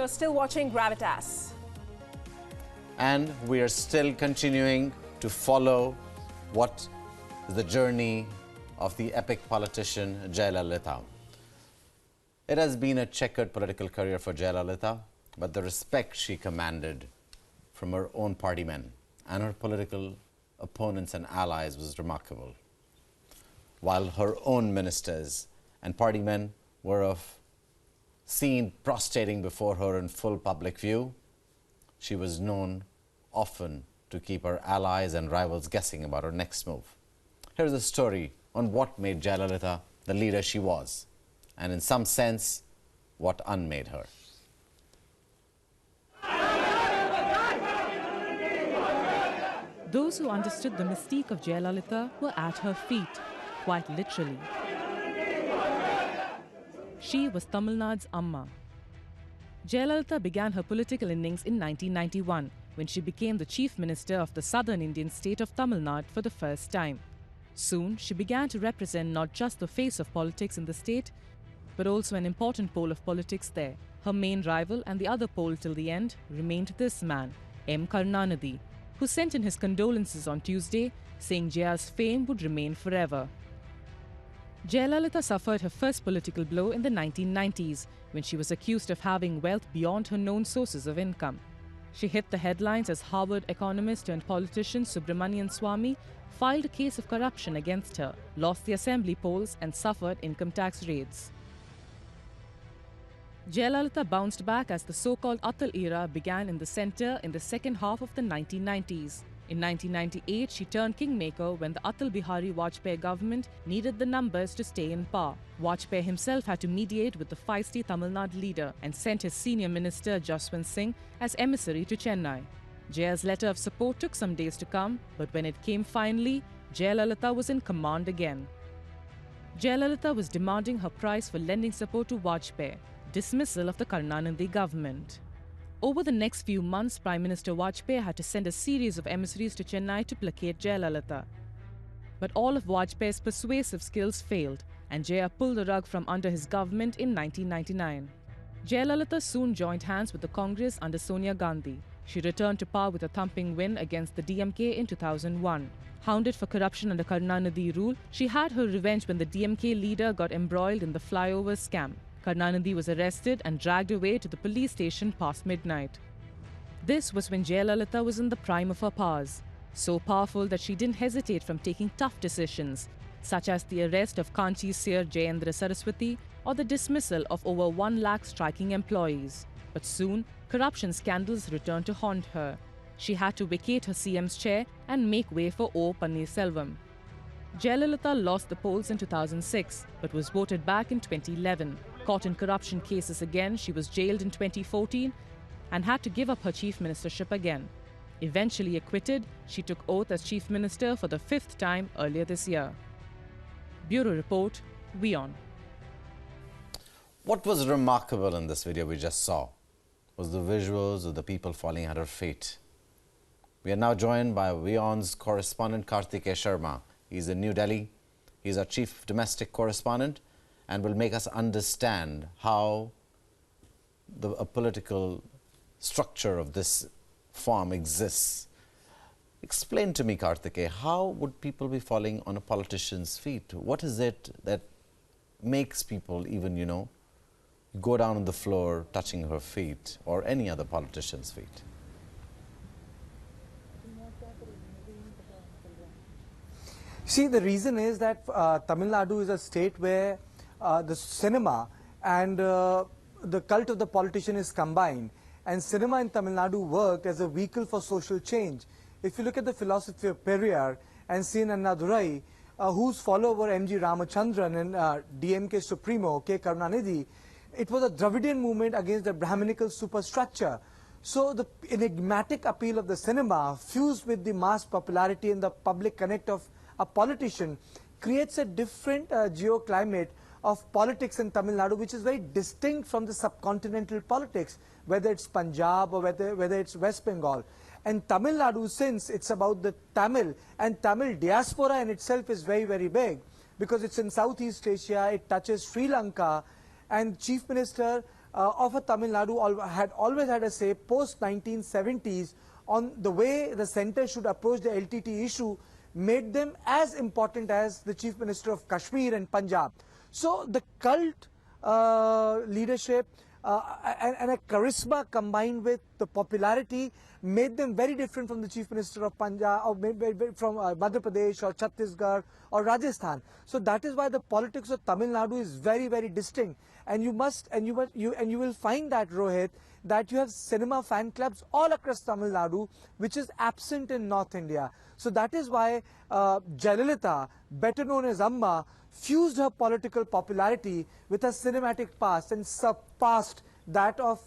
you're still watching Gravitas. And we are still continuing to follow what is the journey of the epic politician Jayalalitha. It has been a checkered political career for Jayalalitha, but the respect she commanded from her own party men and her political opponents and allies was remarkable. While her own ministers and party men were seen prostrating before her in full public view, she was known often to keep her allies and rivals guessing about her next move. Here's a story on what made Jayalalitha the leader she was, and in some sense, what unmade her. Those who understood the mystique of Jayalalitha were at her feet, quite literally. She was Tamil Nadu's Amma. Jayalalitha began her political innings in 1991, when she became the Chief Minister of the southern Indian state of Tamil Nadu for the first time. Soon, she began to represent not just the face of politics in the state, but also an important pole of politics there. Her main rival and the other pole till the end remained this man, M. Karunanidhi, who sent in his condolences on Tuesday, saying Jaya's fame would remain forever. Jayalalitha suffered her first political blow in the 1990s, when she was accused of having wealth beyond her known sources of income. She hit the headlines as Harvard economist and politician Subramanian Swamy filed a case of corruption against her, lost the assembly polls and suffered income tax raids. Jayalalitha bounced back as the so-called Atal era began in the centre in the second half of the 1990s. In 1998, she turned kingmaker when the Atal Bihari Vajpayee government needed the numbers to stay in power. Vajpayee himself had to mediate with the feisty Tamil Nadu leader and sent his senior minister Jaswant Singh as emissary to Chennai. Jaya's letter of support took some days to come, but when it came finally, Jayalalitha was in command again. Jayalalitha was demanding her price for lending support to Vajpayee, dismissal of the Karunanidhi government. Over the next few months, Prime Minister Vajpayee had to send a series of emissaries to Chennai to placate Jayalalitha. But all of Vajpayee's persuasive skills failed, and Jaya pulled the rug from under his government in 1999. Jayalalitha soon joined hands with the Congress under Sonia Gandhi. She returned to power with a thumping win against the DMK in 2001. Hounded for corruption under Karunanidhi rule, she had her revenge when the DMK leader got embroiled in the flyover scam. Karunanidhi was arrested and dragged away to the police station past midnight. This was when Jayalalitha was in the prime of her powers, so powerful that she didn't hesitate from taking tough decisions, such as the arrest of Kanchi's seer Jayendra Saraswati or the dismissal of over 1 lakh striking employees. But soon, corruption scandals returned to haunt her. She had to vacate her CM's chair and make way for O. Pannirselvam. Jayalalitha lost the polls in 2006, but was voted back in 2011. Caught in corruption cases again, she was jailed in 2014 and had to give up her chief ministership again. Eventually acquitted, she took oath as chief minister for the 5th time earlier this year. Bureau Report, Wion. What was remarkable in this video we just saw was the visuals of the people falling at her feet. We are now joined by Wion's correspondent Karthikeya Sharma. He's in New Delhi. He's our chief domestic correspondent and will make us understand how a political structure of this form exists. Explain to me, Karthikeya, how would people be falling on a politician's feet? What is it that makes people even, go down on the floor touching her feet or any other politician's feet? See, the reason is that Tamil Nadu is a state where the cinema and the cult of the politician is combined, and cinema in Tamil Nadu worked as a vehicle for social change. If you look at the philosophy of Periyar and Sen Annadurai, whose follower were M.G. Ramachandran and DMK Supremo K. Karunanidhi, it was a Dravidian movement against the Brahminical superstructure. So the enigmatic appeal of the cinema fused with the mass popularity and the public connect of a politician creates a different geoclimate of politics in Tamil Nadu, which is very distinct from the subcontinental politics, whether it's Punjab or whether it's West Bengal. And Tamil Nadu, since it's about the Tamil, and Tamil diaspora in itself is very, very big, because it's in Southeast Asia, it touches Sri Lanka, and Chief Minister of a Tamil Nadu had always had a say post 1970s on the way the centre should approach the LTT issue, made them as important as the Chief Minister of Kashmir and Punjab. So the cult leadership and a charisma combined with the popularity made them very different from the Chief Minister of Punjab, or maybe from Madhya Pradesh or Chhattisgarh or Rajasthan. So that is why the politics of Tamil Nadu is very, very distinct. And you will find that, Rohit, that you have cinema fan clubs all across Tamil Nadu, which is absent in North India. So that is why Jayalalitha, better known as Amma, fused her political popularity with her cinematic past and surpassed that of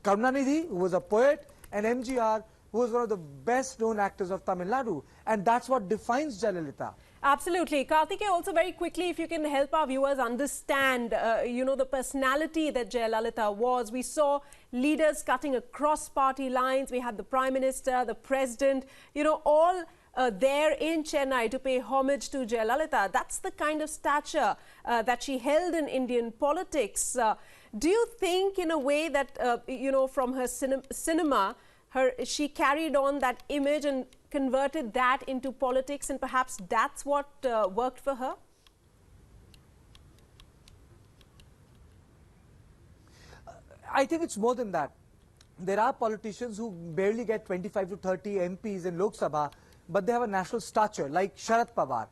Karunanidhi, who was a poet, and MGR, who was one of the best known actors of Tamil Nadu. And that's what defines Jayalalitha. Absolutely. Karthikeya, also very quickly, if you can help our viewers understand, the personality that Jayalalitha was. We saw leaders cutting across party lines. We had the Prime Minister, the President, all there in Chennai to pay homage to Jayalalitha. That's the kind of stature that she held in Indian politics. Do you think, in a way, that, from her cinema, she carried on that image and converted that into politics, and perhaps that's what worked for her? I think it's more than that. There are politicians who barely get 25 to 30 MPs in Lok Sabha, but they have a national stature, like Sharad Pawar.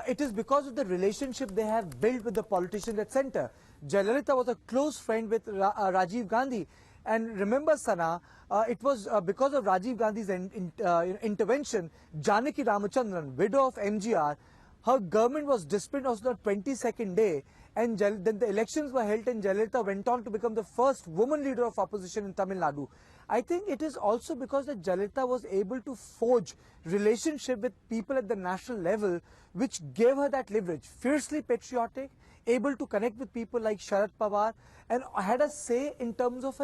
It is because of the relationship they have built with the politicians at centre. Jayalalitha was a close friend with Rajiv Gandhi. And remember, Sana, it was because of Rajiv Gandhi's intervention, Janaki Ramachandran, widow of MGR, her government was disbanded on the 22nd day, and then the elections were held, and Jayalalitha went on to become the first woman leader of opposition in Tamil Nadu. I think it is also because that Jayalalitha was able to forge relationship with people at the national level, which gave her that leverage. Fiercely patriotic, able to connect with people like Sharad Pawar, and had a say in terms of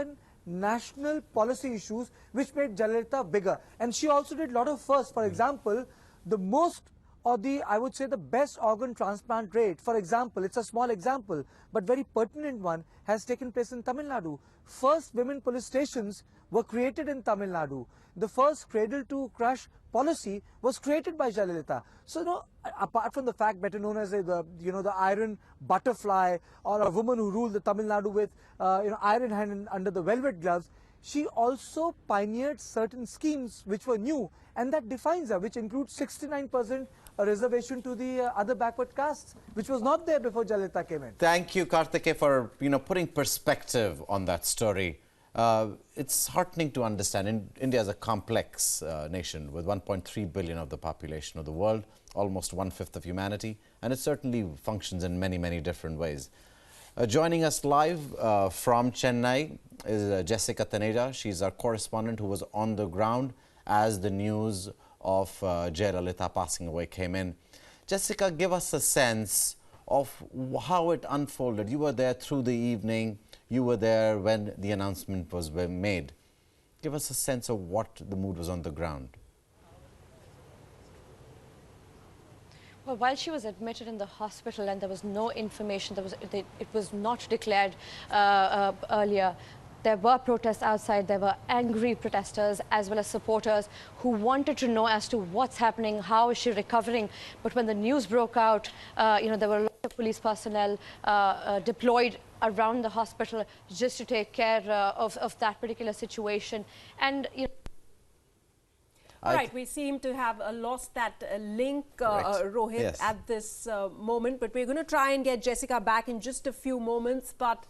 national policy issues, which made Jayalalitha bigger. And she also did a lot of firsts. For example, the most, or I would say the best organ transplant rate, for example, it's a small example, but very pertinent one, has taken place in Tamil Nadu. First women police stations were created in Tamil Nadu. The first cradle to crush policy was created by Jayalalitha. So, apart from the fact better known as the iron butterfly, or a woman who ruled the Tamil Nadu with iron hand under the velvet gloves, she also pioneered certain schemes which were new, and that defines her, which includes 69% reservation to the other backward castes, which was not there before Jayalalitha came in. Thank you, Karthikeya, for putting perspective on that story. It's heartening to understand. India is a complex nation with 1.3 billion of the population of the world, almost 1/5 of humanity, and it certainly functions in many, many different ways. Joining us live from Chennai is Jessica Taneja. She's our correspondent who was on the ground as the news of Jayalalitha passing away came in. Jessica, give us a sense of how it unfolded. You were there through the evening. You were there when the announcement was made. Give us a sense of what the mood was on the ground. Well, while she was admitted in the hospital and there was no information, it was not declared earlier, there were protests outside. There were angry protesters as well as supporters who wanted to know as to what's happening, how is she recovering. But when the news broke out, there were a lot of police personnel deployed around the hospital just to take care of that particular situation. And Right, we seem to have lost that link, Rohit, Yes. at this moment. But we're going to try and get Jessica back in just a few moments. But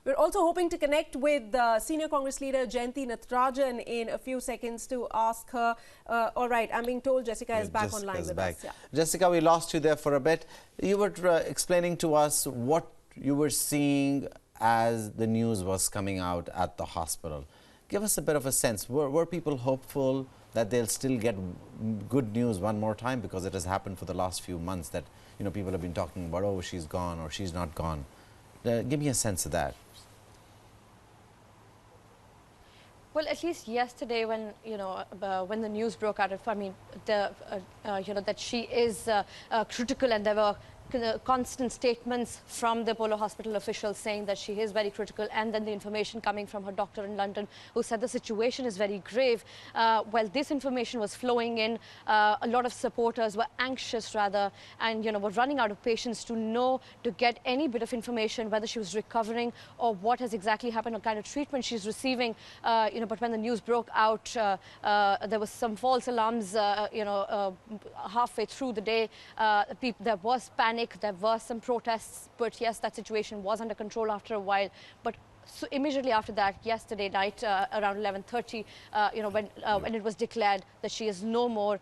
we're also hoping to connect with Senior Congress leader Jayanti Natarajan in a few seconds to ask her. All right, I'm being told Jessica is back online with us. Yeah. Jessica, we lost you there for a bit. You were explaining to us what you were seeing as the news was coming out at the hospital. Give us a bit of a sense. Were people hopeful that they'll still get good news one more time, because it has happened for the last few months that people have been talking about, oh, she's gone or she's not gone. Give me a sense of that. well, at least yesterday, when when the news broke out, that she is critical, and there were constant statements from the Apollo Hospital officials saying that she is very critical, and then the information coming from her doctor in London who said the situation is very grave. While this information was flowing in, a lot of supporters were anxious rather, and were running out of patience to get any bit of information, whether she was recovering or what has exactly happened, what kind of treatment she's receiving. But when the news broke out, there was some false alarms, halfway through the day. There was panic, there were some protests, but yes, that situation was under control after a while. But so immediately after that, yesterday night, around 11:30, when it was declared that she is no more,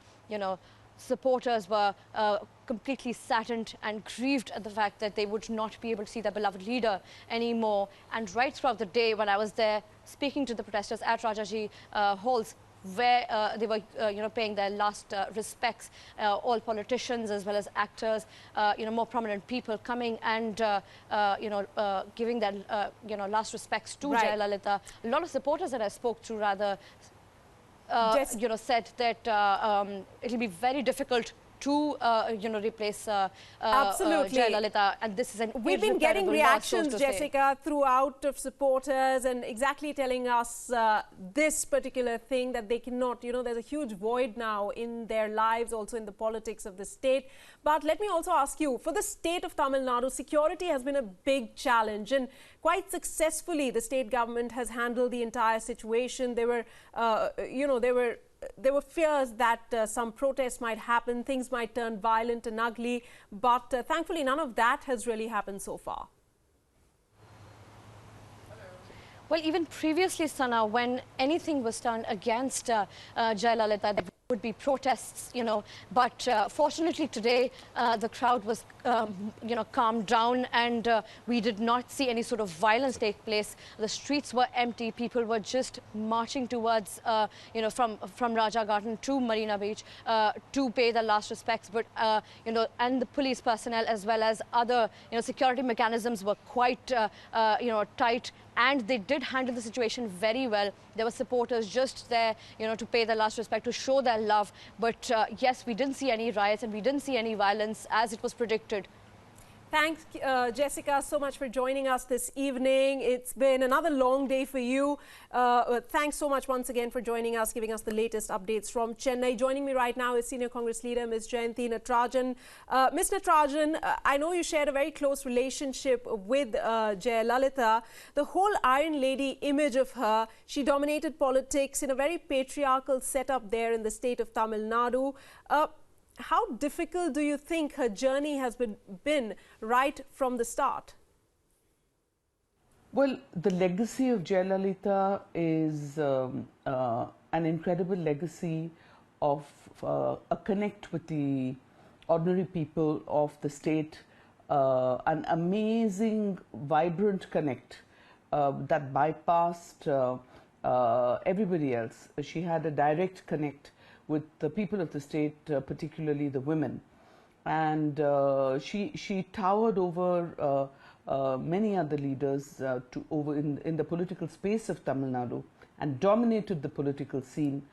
supporters were completely saddened and grieved at the fact that they would not be able to see their beloved leader anymore. And right throughout the day, when I was there speaking to the protesters at Rajaji Halls, where they were, paying their last respects, all politicians as well as actors, more prominent people coming and, giving their, last respects to Jayalalitha. A lot of supporters that I spoke to rather, said that it'll be very difficult to replace Jayalalitha, and this is an We've been getting reactions, Jessica, throughout of supporters and exactly telling us this particular thing, that they cannot, there's a huge void now in their lives, also in the politics of the state. But let me also ask you, for the state of Tamil Nadu, security has been a big challenge, and quite successfully the state government has handled the entire situation. There were fears that some protests might happen, things might turn violent and ugly, but thankfully none of that has really happened so far. Well, even previously, Sana, when anything was done against Jayalalitha, there would be protests, but fortunately today the crowd was, calmed down, and we did not see any sort of violence take place. The streets were empty. People were just marching towards, from Raja Garden to Marina Beach to pay their last respects. But, and the police personnel as well as other, security mechanisms were quite, tight. And they did handle the situation very well. There were supporters just there, to pay their last respect, to show their love. But yes, we didn't see any riots and we didn't see any violence as it was predicted. Thanks, Jessica, so much for joining us this evening. It's been another long day for you. Thanks so much once again for joining us, giving us the latest updates from Chennai. Joining me right now is Senior Congress Leader Ms. Jayalalitha Jayaram. Ms. Natarajan, I know you shared a very close relationship with Jayalalitha. The whole Iron Lady image of her, she dominated politics in a very patriarchal setup there in the state of Tamil Nadu. How difficult do you think her journey has been right from the start? Well, the legacy of Jayalalitha is an incredible legacy of a connect with the ordinary people of the state, an amazing, vibrant connect that bypassed everybody else. She had a direct connect with the people of the state, particularly the women. And she towered over many other leaders in the political space of Tamil Nadu, and dominated the political scene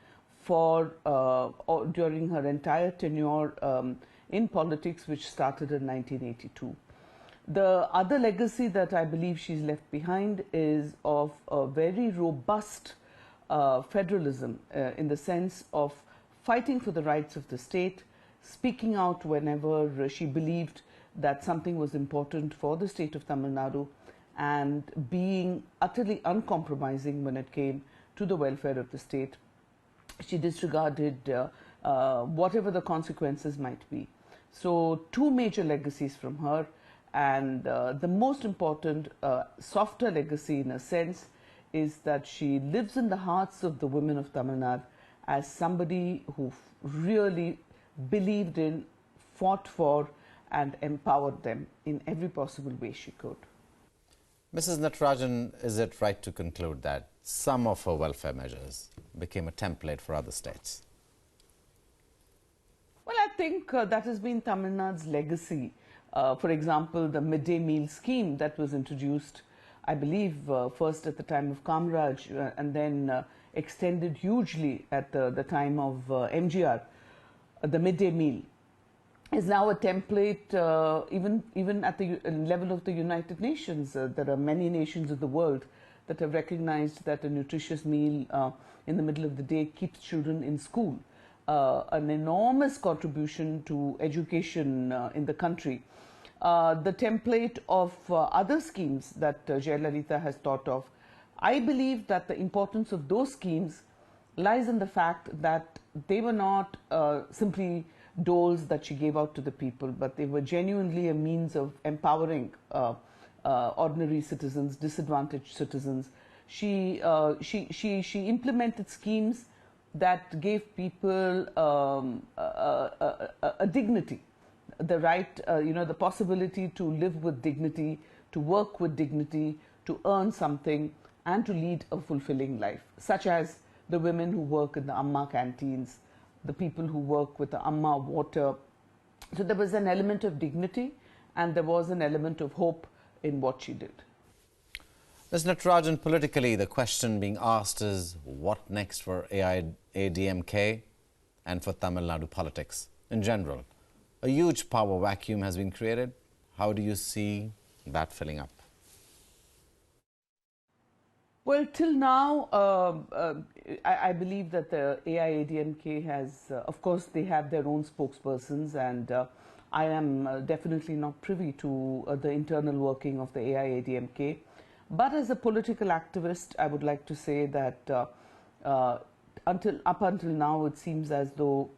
during her entire tenure in politics, which started in 1982. The other legacy that I believe she's left behind is of a very robust federalism, in the sense of fighting for the rights of the state, speaking out whenever she believed that something was important for the state of Tamil Nadu, and being utterly uncompromising when it came to the welfare of the state. She disregarded whatever the consequences might be. So two major legacies from her, and the most important, softer legacy in a sense, is that she lives in the hearts of the women of Tamil Nadu as somebody who really believed in, fought for, and empowered them in every possible way she could. Mrs. Natarajan, is it right to conclude that some of her welfare measures became a template for other states? Well, I think that has been Tamil Nadu's legacy. For example, the midday meal scheme that was introduced, I believe, first at the time of Kamraj, and then extended hugely at the time of MGR, the midday meal. is now a template even at the level of the United Nations. There are many nations in the world that have recognized that a nutritious meal in the middle of the day keeps children in school. An enormous contribution to education in the country. The template of other schemes that Jayalalitha has thought of, I believe that the importance of those schemes lies in the fact that they were not simply doles that she gave out to the people, but they were genuinely a means of empowering ordinary citizens, disadvantaged citizens. She implemented schemes that gave people a dignity, the right, the possibility to live with dignity, to work with dignity, to earn something, and to lead a fulfilling life, such as the women who work in the Amma canteens, the people who work with the Amma water. So there was an element of dignity and there was an element of hope in what she did. Ms. Natarajan, politically, the question being asked is what next for AIADMK and for Tamil Nadu politics in general? A huge power vacuum has been created. How do you see that filling up? Well, till now, I believe that the AIADMK has, of course, they have their own spokespersons, and I am definitely not privy to the internal working of the AIADMK. But as a political activist, I would like to say that up until now, it seems as though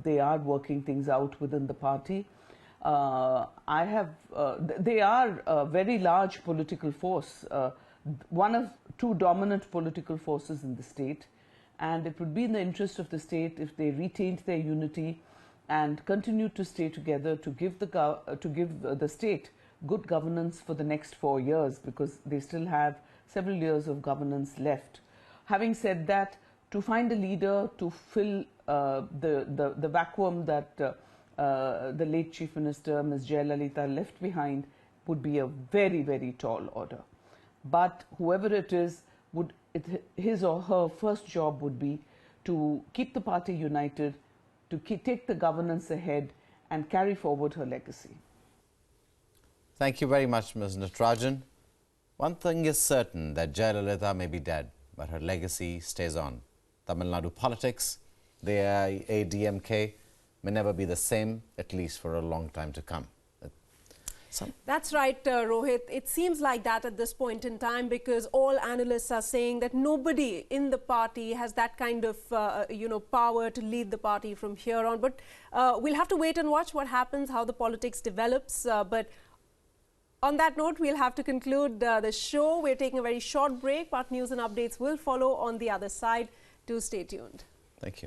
they are working things out within the party. They are a very large political force, one of two dominant political forces in the state, and it would be in the interest of the state if they retained their unity and continued to stay together to give the state good governance for the next 4 years, because they still have several years of governance left. Having said that, to find a leader to fill the vacuum that the late Chief Minister, Ms. Jayalalitha, left behind would be a very, very tall order. But whoever it is, his or her first job would be to keep the party united, to take the governance ahead and carry forward her legacy. Thank you very much, Ms. Natarajan. One thing is certain, that Jayalalitha may be dead, but her legacy stays on. Tamil Nadu politics, the AIADMK, may never be the same, at least for a long time to come. That's right, Rohit. It seems like that at this point in time, because all analysts are saying that nobody in the party has that kind of, power to lead the party from here on. But we'll have to wait and watch what happens, how the politics develops. But on that note, we'll have to conclude the show. We're taking a very short break, but news and updates will follow on the other side. Do stay tuned. Thank you.